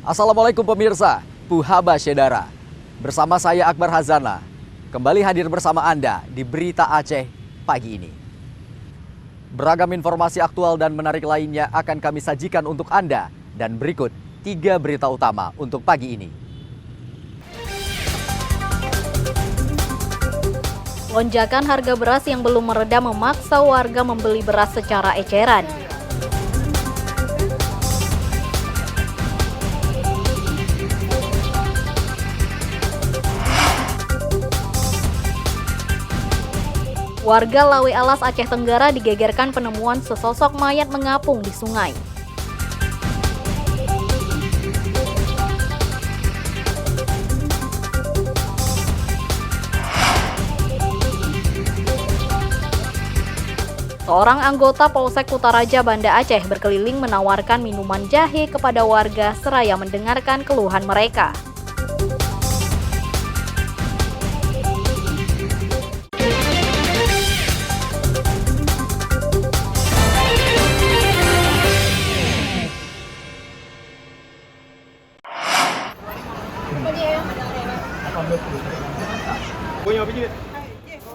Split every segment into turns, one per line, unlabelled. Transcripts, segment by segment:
Assalamualaikum pemirsa, Puhaba Syedara. Bersama saya Akbar Hazana, kembali hadir bersama Anda di Berita Aceh pagi ini. Beragam informasi aktual dan menarik lainnya akan kami sajikan untuk Anda. Dan berikut 3 berita utama untuk pagi ini.
Lonjakan harga beras yang belum mereda memaksa warga membeli beras secara eceran. Warga Lawe Alas, Aceh Tenggara digegerkan penemuan sesosok mayat mengapung di sungai. Seorang anggota Polsek Kutaraja Banda Aceh berkeliling menawarkan minuman jahe kepada warga seraya mendengarkan keluhan mereka.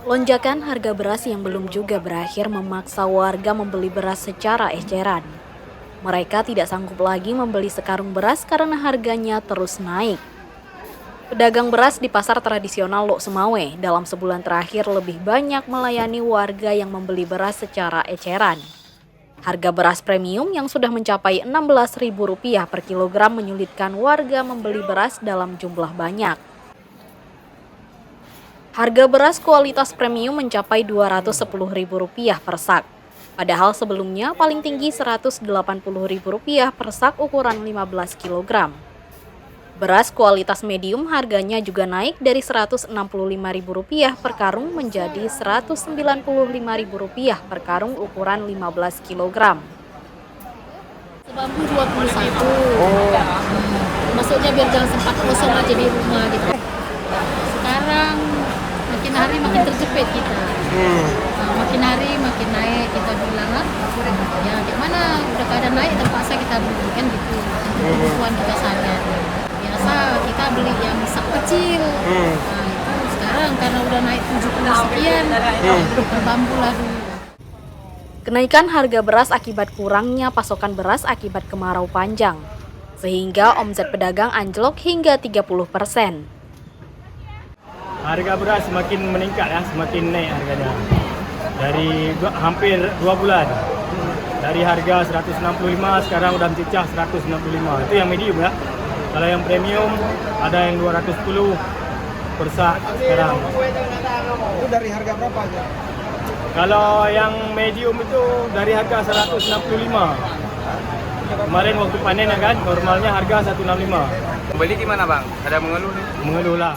Lonjakan harga beras yang belum juga berakhir memaksa warga membeli beras secara eceran. Mereka tidak sanggup lagi membeli sekarung beras karena harganya terus naik. Pedagang beras di pasar tradisional Lok Semawe dalam sebulan terakhir lebih banyak melayani warga yang membeli beras secara eceran. Harga beras premium yang sudah mencapai Rp16.000 per kilogram menyulitkan warga membeli beras dalam jumlah banyak. Harga beras kualitas premium mencapai Rp210.000 per sak. Padahal sebelumnya paling tinggi Rp180.000 per sak ukuran 15 kg. Beras kualitas medium harganya juga naik dari Rp165.000 per karung menjadi Rp195.000 per karung ukuran 15 kg.
Bambu 21. Maksudnya biar jangan sempat kosong aja di rumah gitu. Sekarang makin hari makin terjepit kita. Makin hari makin naik, kita bilang lah. Ya gimana, udah keadaan naik terpaksa kita beli kan gitu. Kebutuhan kita saja. Biasa kita beli yang sak kecil. Nah itu sekarang karena udah naik 70 sekian, berbambu lah dulu.
Kenaikan harga beras akibat kurangnya pasokan beras akibat kemarau panjang, sehingga omset pedagang anjlok hingga 30%.
Harga beras semakin meningkat ya, semakin naik harganya. Dari hampir 2 bulan. Dari harga 165 sekarang udah mencicah 165. Itu yang medium ya. Kalau yang premium ada yang 210 per sak sekarang.
Itu dari harga berapa aja?
Kalau yang medium itu dari harga 165. Kemarin waktu panen ya kan, normalnya harga 165.
Beli gimana bang? Ada mengeluh nih?
Mengeluh lah.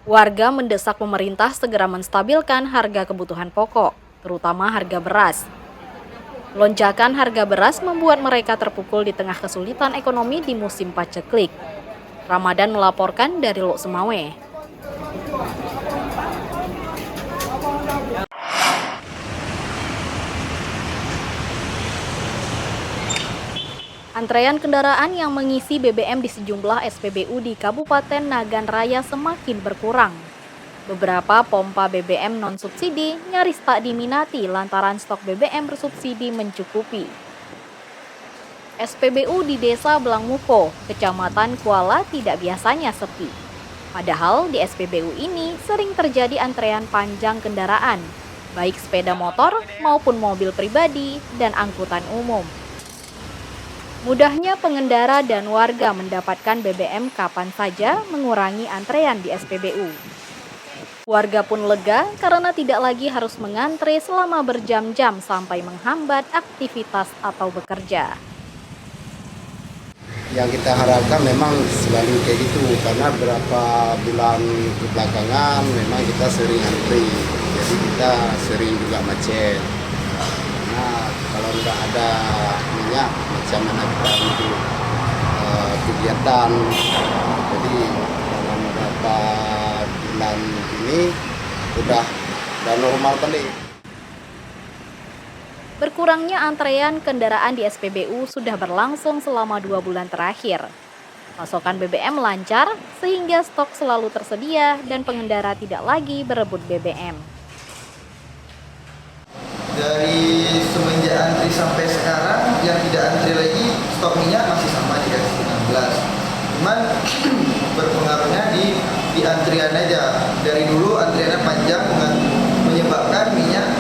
Warga mendesak pemerintah segera menstabilkan harga kebutuhan pokok, terutama harga beras. Lonjakan harga beras membuat mereka terpukul di tengah kesulitan ekonomi di musim paceklik. Ramadan melaporkan dari Lok Semawe. Antrean kendaraan yang mengisi BBM di sejumlah SPBU di Kabupaten Nagan Raya semakin berkurang. Beberapa pompa BBM non-subsidi nyaris tak diminati lantaran stok BBM bersubsidi mencukupi. SPBU di Desa Blangmuko, Kecamatan Kuala tidak biasanya sepi. Padahal di SPBU ini sering terjadi antrean panjang kendaraan, baik sepeda motor maupun mobil pribadi dan angkutan umum. Mudahnya pengendara dan warga mendapatkan BBM kapan saja mengurangi antrean di SPBU. Warga pun lega karena tidak lagi harus mengantre selama berjam-jam sampai menghambat aktivitas atau bekerja.
Yang kita harapkan memang selalu kayak gitu, karena beberapa bulan kebelakangan memang kita sering antri, jadi kita sering juga macet. Nah, kalau nggak ada minyak, macam mana kita untuk kegiatan. Jadi dalam beberapa bulan ini udah normal balik.
Berkurangnya antrean kendaraan di SPBU sudah berlangsung selama 2 bulan terakhir. Pasokan BBM lancar sehingga stok selalu tersedia dan pengendara tidak lagi berebut BBM.
Dari semenjak antri sampai sekarang yang tidak antri lagi stok minyak masih sama di garis 16. Cuman berpengaruhnya di antrian aja. Dari dulu antriannya panjang menyebabkan minyak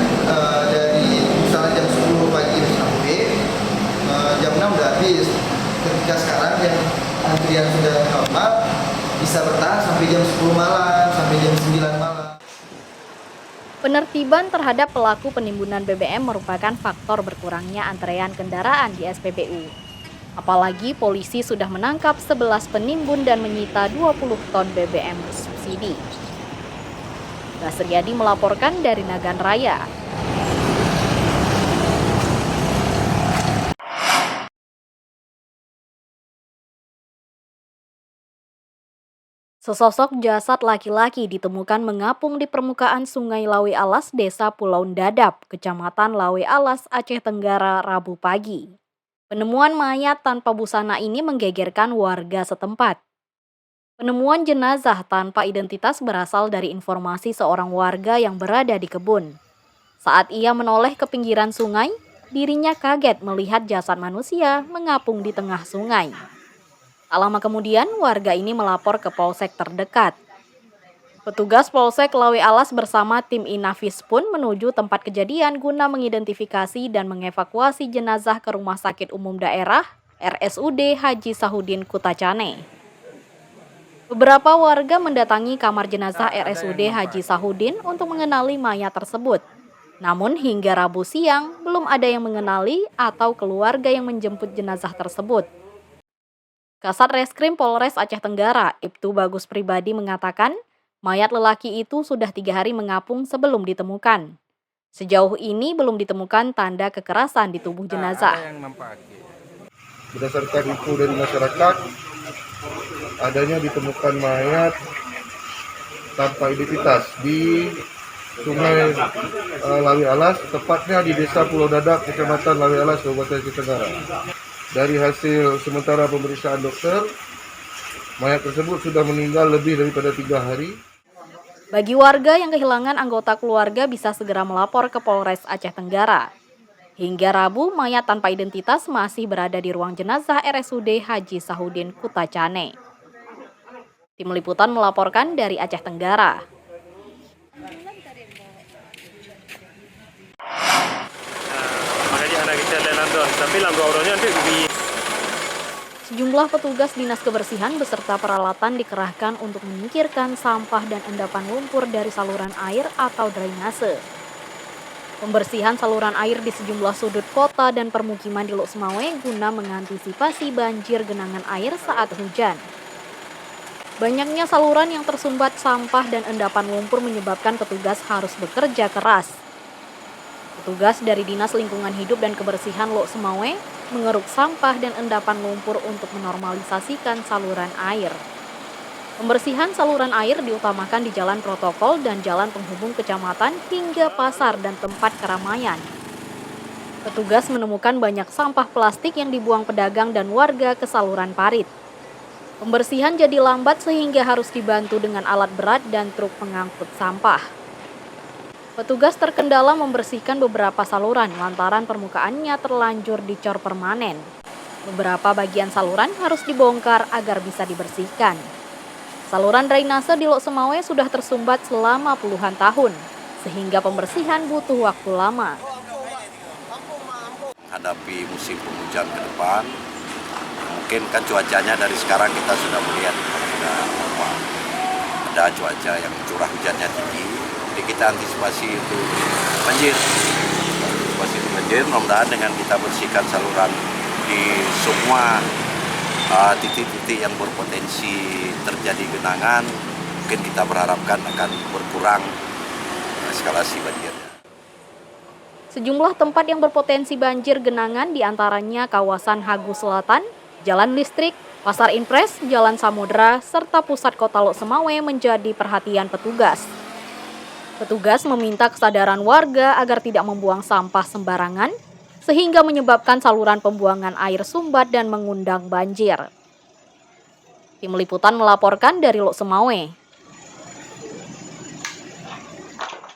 dari misalnya jam 10 pagi sampai jam 6 udah habis. Ketika sekarang yang antrian sudah normal bisa bertahan sampai jam 10 malam, sampai jam 9 malam.
Penertiban terhadap pelaku penimbunan BBM merupakan faktor berkurangnya antrean kendaraan di SPBU. Apalagi polisi sudah menangkap 11 penimbun dan menyita 20 ton BBM subsidi. Basriadi melaporkan dari Nagan Raya. Sesosok jasad laki-laki ditemukan mengapung di permukaan Sungai Lawe Alas, Desa Pulau Dadap, Kecamatan Lawe Alas, Aceh Tenggara, Rabu pagi. Penemuan mayat tanpa busana ini menggegerkan warga setempat. Penemuan jenazah tanpa identitas berasal dari informasi seorang warga yang berada di kebun. Saat ia menoleh ke pinggiran sungai, dirinya kaget melihat jasad manusia mengapung di tengah sungai. Tak lama kemudian, warga ini melapor ke polsek terdekat. Petugas Polsek Lawe Alas bersama tim Inafis pun menuju tempat kejadian guna mengidentifikasi dan mengevakuasi jenazah ke Rumah Sakit Umum Daerah RSUD Haji Sahudin Kutacane. Beberapa warga mendatangi kamar jenazah RSUD Haji Sahudin untuk mengenali mayat tersebut. Namun hingga Rabu siang, belum ada yang mengenali atau keluarga yang menjemput jenazah tersebut. Kasat Reskrim Polres Aceh Tenggara, Ibtu Bagus Pribadi mengatakan, mayat lelaki itu sudah 3 hari mengapung sebelum ditemukan. Sejauh ini belum ditemukan tanda kekerasan di tubuh jenazah.
Berdasarkan info dari masyarakat, adanya ditemukan mayat tanpa identitas di Sungai Lawe Alas, tepatnya di Desa Pulau Dadap, Kecamatan Lawe Alas, Kabupaten Aceh Tenggara. Dari hasil sementara pemeriksaan dokter, mayat tersebut sudah meninggal lebih daripada 3 hari.
Bagi warga yang kehilangan anggota keluarga bisa segera melapor ke Polres Aceh Tenggara. Hingga Rabu, mayat tanpa identitas masih berada di ruang jenazah RSUD Haji Sahudin Kutacane. Tim Liputan melaporkan dari Aceh Tenggara. Sejumlah petugas dinas kebersihan beserta peralatan dikerahkan untuk menyingkirkan sampah dan endapan lumpur dari saluran air atau drainase. Pembersihan saluran air di sejumlah sudut kota dan permukiman di Lok Semawe guna mengantisipasi banjir genangan air saat hujan. Banyaknya saluran yang tersumbat sampah dan endapan lumpur menyebabkan petugas harus bekerja keras. Petugas dari Dinas Lingkungan Hidup dan Kebersihan Lok Semawe mengeruk sampah dan endapan lumpur untuk menormalisasikan saluran air. Pembersihan saluran air diutamakan di jalan protokol dan jalan penghubung kecamatan hingga pasar dan tempat keramaian. Petugas menemukan banyak sampah plastik yang dibuang pedagang dan warga ke saluran parit. Pembersihan jadi lambat sehingga harus dibantu dengan alat berat dan truk pengangkut sampah. Petugas terkendala membersihkan beberapa saluran lantaran permukaannya terlanjur dicor permanen. Beberapa bagian saluran harus dibongkar agar bisa dibersihkan. Saluran drainase di Lok Semawe sudah tersumbat selama puluhan tahun, sehingga pembersihan butuh waktu lama.
Hadapi musim penghujan ke depan, mungkin kan cuacanya dari sekarang kita sudah melihat ada cuaca yang curah hujannya tinggi. Jadi kita antisipasi itu banjir. Mudah-mudahan dengan kita bersihkan saluran di semua titik-titik yang berpotensi terjadi genangan, mungkin kita berharapkan akan berkurang eskalasi banjirnya.
Sejumlah tempat yang berpotensi banjir genangan diantaranya kawasan Hagu Selatan, Jalan Listrik, Pasar Impres, Jalan Samudra, serta pusat kota Lok Semawe menjadi perhatian petugas. Petugas meminta kesadaran warga agar tidak membuang sampah sembarangan, sehingga menyebabkan saluran pembuangan air sumbat dan mengundang banjir. Tim Liputan melaporkan dari Lok Semawe.